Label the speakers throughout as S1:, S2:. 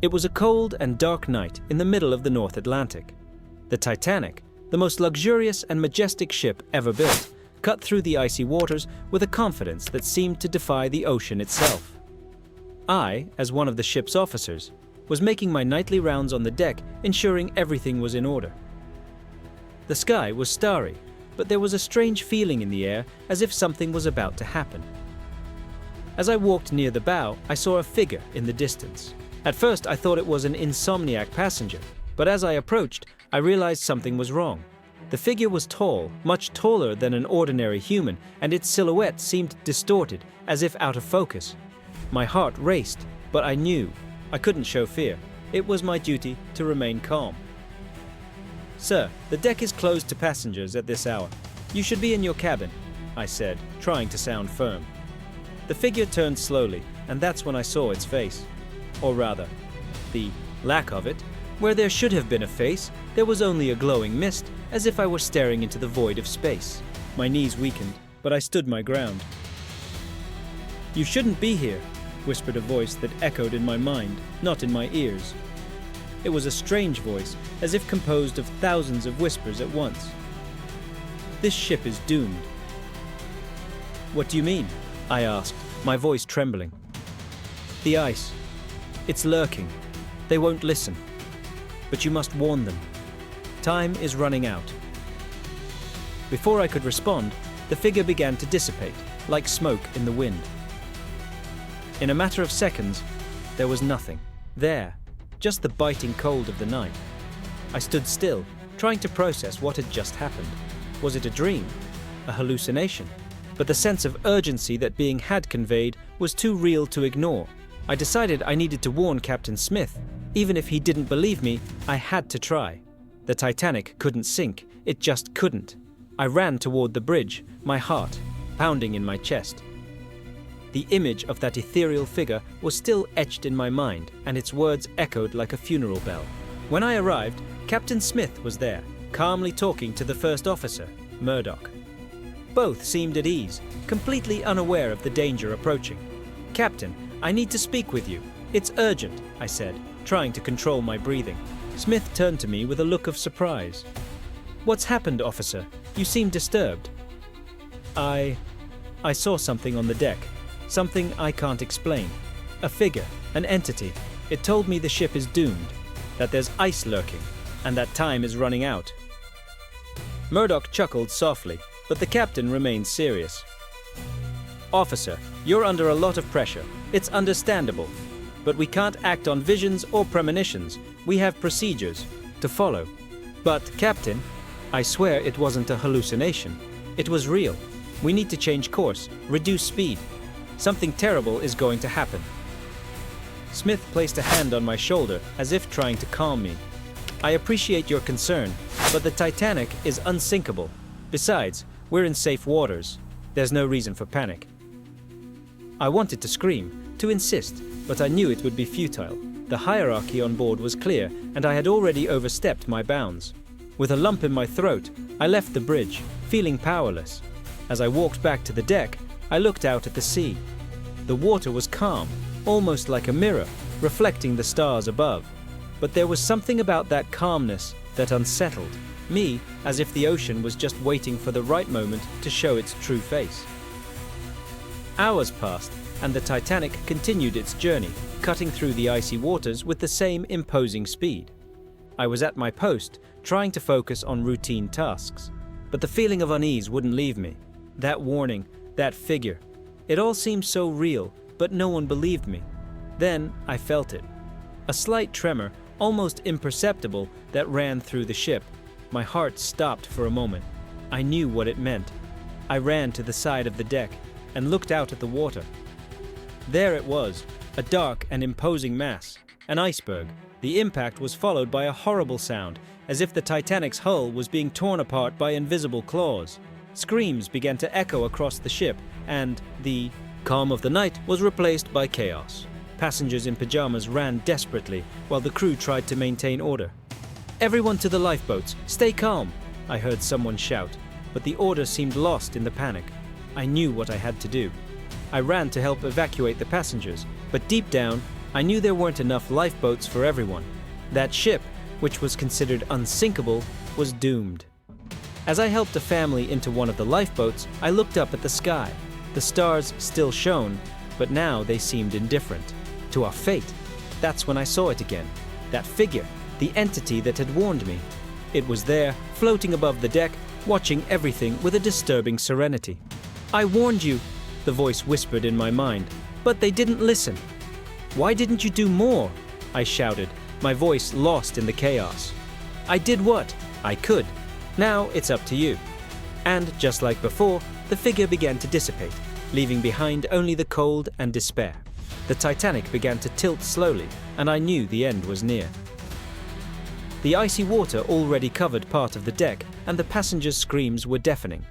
S1: It was a cold and dark night in the middle of the North Atlantic. The Titanic, the most luxurious and majestic ship ever built, cut through the icy waters with a confidence that seemed to defy the ocean itself. I, as one of the ship's officers, was making my nightly rounds on the deck, ensuring everything was in order. The sky was starry, but there was a strange feeling in the air as if something was about to happen. As I walked near the bow, I saw a figure in the distance. At first, I thought it was an insomniac passenger, but as I approached, I realized something was wrong. The figure was tall, much taller than an ordinary human, and its silhouette seemed distorted, as if out of focus. My heart raced, but I knew I couldn't show fear. It was my duty to remain calm. "Sir, the deck is closed to passengers at this hour. You should be in your cabin," I said, trying to sound firm. The figure turned slowly, and that's when I saw its face. Or rather, the lack of it. Where there should have been a face, there was only a glowing mist, as if I were staring into the void of space. My knees weakened, but I stood my ground. "You shouldn't be here," whispered a voice that echoed in my mind, not in my ears. It was a strange voice, as if composed of thousands of whispers at once. "This ship is doomed." "What do you mean?" I asked, my voice trembling. "The ice. It's lurking. They won't listen. But you must warn them. Time is running out." Before I could respond, the figure began to dissipate, like smoke in the wind. In a matter of seconds, there was nothing. There, just the biting cold of the night. I stood still, trying to process what had just happened. Was it a dream? A hallucination? But the sense of urgency that being had conveyed was too real to ignore. I decided I needed to warn Captain Smith. Even if he didn't believe me, I had to try. The Titanic couldn't sink. It just couldn't. I ran toward the bridge, my heart pounding in my chest. The image of that ethereal figure was still etched in my mind, and its words echoed like a funeral bell. When I arrived, Captain Smith was there, calmly talking to the first officer, Murdoch. Both seemed at ease, completely unaware of the danger approaching. "Captain, I need to speak with you. It's urgent," I said, trying to control my breathing. Smith turned to me with a look of surprise. "What's happened, officer? You seem disturbed." I saw something on the deck. Something I can't explain. A figure, an entity. It told me the ship is doomed, that there's ice lurking, and that time is running out." Murdoch chuckled softly, but the captain remained serious. "Officer, you're under a lot of pressure. It's understandable. But we can't act on visions or premonitions. We have procedures to follow." "But, Captain, I swear it wasn't a hallucination. It was real. We need to change course, reduce speed. Something terrible is going to happen." Smith placed a hand on my shoulder as if trying to calm me. "I appreciate your concern, but the Titanic is unsinkable. Besides, we're in safe waters. There's no reason for panic." I wanted to scream, to insist, but I knew it would be futile. The hierarchy on board was clear, and I had already overstepped my bounds. With a lump in my throat, I left the bridge, feeling powerless. As I walked back to the deck, I looked out at the sea. The water was calm, almost like a mirror, reflecting the stars above. But there was something about that calmness that unsettled me, as if the ocean was just waiting for the right moment to show its true face. Hours passed, and the Titanic continued its journey, cutting through the icy waters with the same imposing speed. I was at my post, trying to focus on routine tasks, but the feeling of unease wouldn't leave me. That warning, that figure, it all seemed so real, but no one believed me. Then I felt it. A slight tremor, almost imperceptible, that ran through the ship. My heart stopped for a moment. I knew what it meant. I ran to the side of the deck and looked out at the water. There it was, a dark and imposing mass, an iceberg. The impact was followed by a horrible sound, as if the Titanic's hull was being torn apart by invisible claws. Screams began to echo across the ship, and the calm of the night was replaced by chaos. Passengers in pajamas ran desperately, while the crew tried to maintain order. "Everyone to the lifeboats! Stay calm!" I heard someone shout, but the order seemed lost in the panic. I knew what I had to do. I ran to help evacuate the passengers, but deep down, I knew there weren't enough lifeboats for everyone. That ship, which was considered unsinkable, was doomed. As I helped a family into one of the lifeboats, I looked up at the sky. The stars still shone, but now they seemed indifferent to our fate. That's when I saw it again. That figure, the entity that had warned me. It was there, floating above the deck, watching everything with a disturbing serenity. "I warned you," the voice whispered in my mind, "but they didn't listen." "Why didn't you do more?" I shouted, my voice lost in the chaos. "I did what I could. Now it's up to you." And just like before, the figure began to dissipate, leaving behind only the cold and despair. The Titanic began to tilt slowly, and I knew the end was near. The icy water already covered part of the deck, and the passengers' screams were deafening.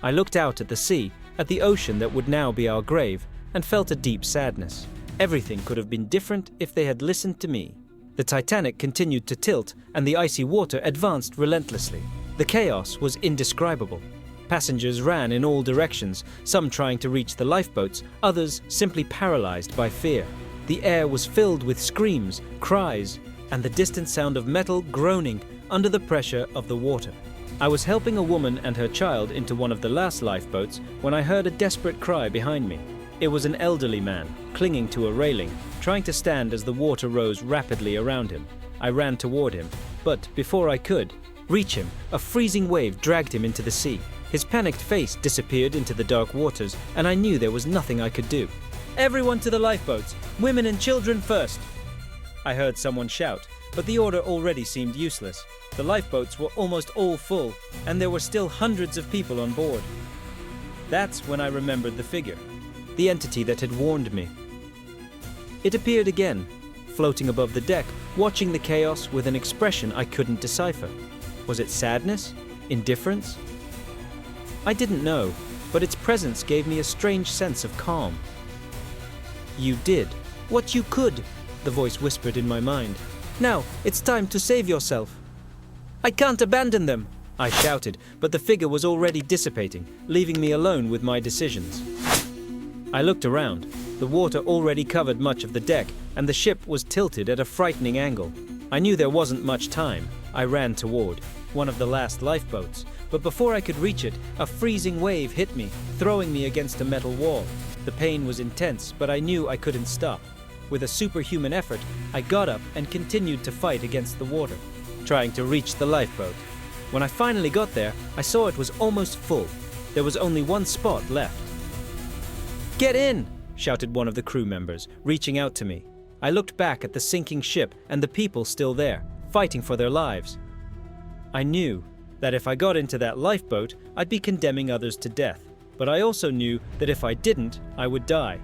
S1: I looked out at the sea, at the ocean that would now be our grave, and felt a deep sadness. Everything could have been different if they had listened to me. The Titanic continued to tilt, and the icy water advanced relentlessly. The chaos was indescribable. Passengers ran in all directions, some trying to reach the lifeboats, others simply paralyzed by fear. The air was filled with screams, cries, and the distant sound of metal groaning under the pressure of the water. I was helping a woman and her child into one of the last lifeboats when I heard a desperate cry behind me. It was an elderly man, clinging to a railing, trying to stand as the water rose rapidly around him. I ran toward him, but before I could reach him, a freezing wave dragged him into the sea. His panicked face disappeared into the dark waters, and I knew there was nothing I could do. "Everyone to the lifeboats! Women and children first!" I heard someone shout, but the order already seemed useless. The lifeboats were almost all full, and there were still hundreds of people on board. That's when I remembered the figure, the entity that had warned me. It appeared again, floating above the deck, watching the chaos with an expression I couldn't decipher. Was it sadness? Indifference? I didn't know, but its presence gave me a strange sense of calm. "You did what you could," the voice whispered in my mind. "Now it's time to save yourself." "I can't abandon them," I shouted, but the figure was already dissipating, leaving me alone with my decisions. I looked around. The water already covered much of the deck, and the ship was tilted at a frightening angle. I knew there wasn't much time. I ran toward one of the last lifeboats, but before I could reach it, a freezing wave hit me, throwing me against a metal wall. The pain was intense, but I knew I couldn't stop. With a superhuman effort, I got up and continued to fight against the water, trying to reach the lifeboat. When I finally got there, I saw it was almost full. There was only one spot left. "Get in!" shouted one of the crew members, reaching out to me. I looked back at the sinking ship and the people still there, fighting for their lives. I knew that if I got into that lifeboat, I'd be condemning others to death, but I also knew that if I didn't, I would die.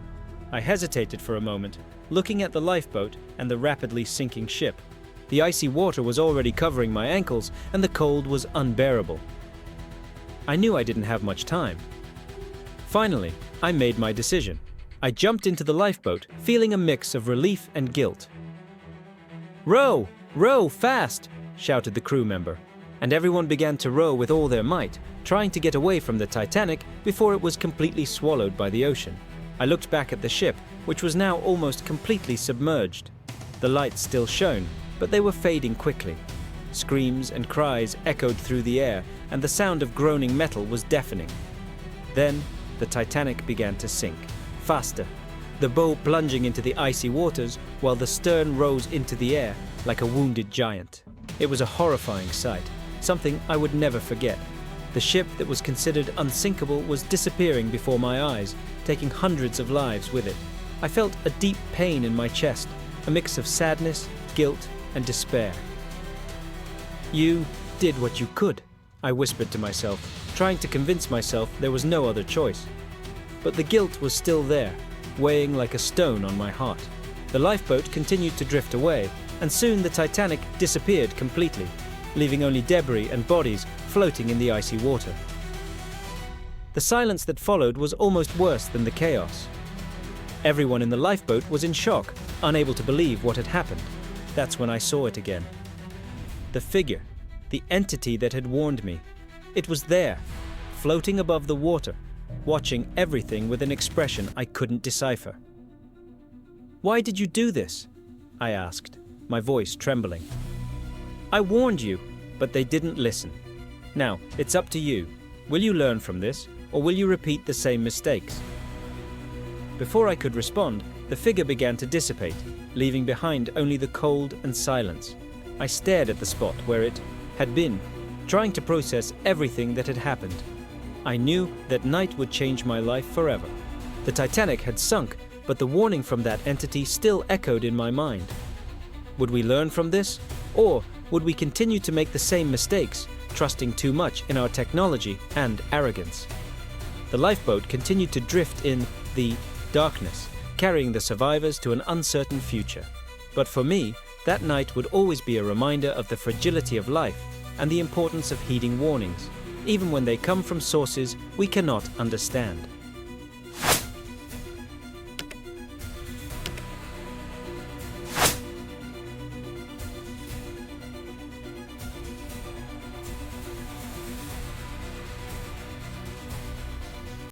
S1: I hesitated for a moment, looking at the lifeboat and the rapidly sinking ship. The icy water was already covering my ankles, and the cold was unbearable. I knew I didn't have much time. Finally, I made my decision. I jumped into the lifeboat, feeling a mix of relief and guilt. "Row! Row fast!" shouted the crew member, and everyone began to row with all their might, trying to get away from the Titanic before it was completely swallowed by the ocean. I looked back at the ship, which was now almost completely submerged. The lights still shone, but they were fading quickly. Screams and cries echoed through the air, and the sound of groaning metal was deafening. Then, the Titanic began to sink, faster, the bow plunging into the icy waters while the stern rose into the air like a wounded giant. It was a horrifying sight, something I would never forget. The ship that was considered unsinkable was disappearing before my eyes, taking hundreds of lives with it. I felt a deep pain in my chest, a mix of sadness, guilt, and despair. "You did what you could," I whispered to myself, trying to convince myself there was no other choice. But the guilt was still there, weighing like a stone on my heart. The lifeboat continued to drift away, and soon the Titanic disappeared completely, leaving only debris and bodies floating in the icy water. The silence that followed was almost worse than the chaos. Everyone in the lifeboat was in shock, unable to believe what had happened. That's when I saw it again. The figure, the entity that had warned me. It was there, floating above the water, watching everything with an expression I couldn't decipher. "Why did you do this?" I asked, my voice trembling. "I warned you, but they didn't listen. Now, it's up to you. Will you learn from this, or will you repeat the same mistakes?" Before I could respond, the figure began to dissipate, leaving behind only the cold and silence. I stared at the spot where it had been, trying to process everything that had happened. I knew that night would change my life forever. The Titanic had sunk, but the warning from that entity still echoed in my mind. Would we learn from this, or would we continue to make the same mistakes, trusting too much in our technology and arrogance? The lifeboat continued to drift in the darkness, carrying the survivors to an uncertain future. But for me, that night would always be a reminder of the fragility of life and the importance of heeding warnings, even when they come from sources we cannot understand.